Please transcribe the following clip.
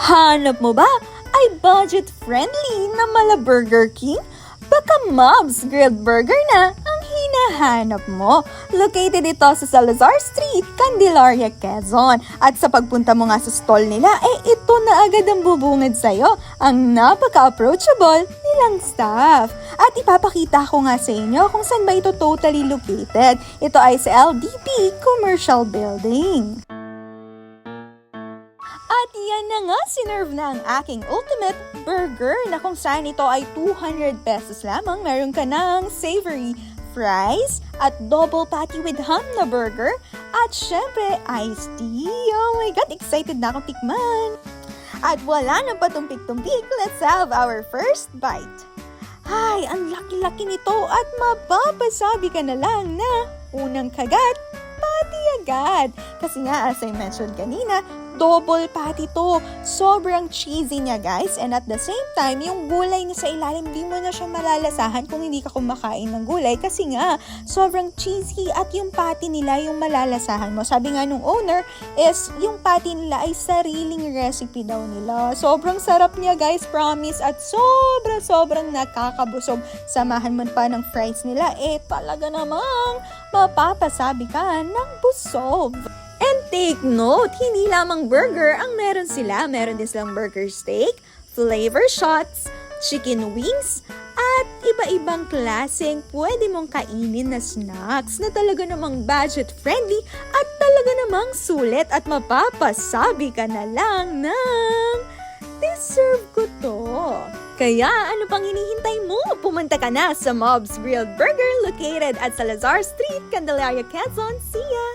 Hanap mo ba ay budget-friendly na mala Burger King? Baka Mob's Grilled Burger na ang hinahanap mo. Located ito sa Salazar Street, Candelaria, Quezon. At sa pagpunta mo nga sa stall nila, ito na agad ang bubungad sa'yo, ang napaka-approachable nilang staff. At ipapakita ko nga sa inyo kung saan ba ito totally located. Ito ay sa LDP Commercial Building. At yan na nga, sinerve na ang aking ultimate burger na kung saan ito ay 200 pesos lamang. Meron ka ng savory fries at double patty with ham na burger at syempre iced tea. Oh my God, excited na akong tikman. At wala nang patumpik-tumpik, let's have our first bite. Ay, ang laki-laki nito at mapapasabi ka na lang na unang kagat, patty agad. Kasi nga, as I mentioned kanina, double patty to. Sobrang cheesy niya, guys. And at the same time, yung gulay niya sa ilalim, di mo na siya malalasahan kung hindi ka kumakain ng gulay. Kasi nga, sobrang cheesy at yung patty nila yung malalasahan mo. Sabi nga nung owner is yung patty nila ay sariling recipe daw nila. Sobrang sarap niya, guys. Promise. At sobrang nakakabusog. Samahan mo pa ng fries nila. Talaga namang mapapasabi ka ng busog. And take note, hindi lamang burger ang meron sila. Meron din silang burger steak, flavor shots, chicken wings, at iba-ibang klaseng pwede mong kainin na snacks na talaga namang budget-friendly at talaga namang sulit at mapapasabi ka na lang ng deserve ko to. Kaya ano pang hinihintay mo? Pumunta ka na sa Mob's Grilled Burger located at Salazar Street, Candelaria, Quezon. See ya!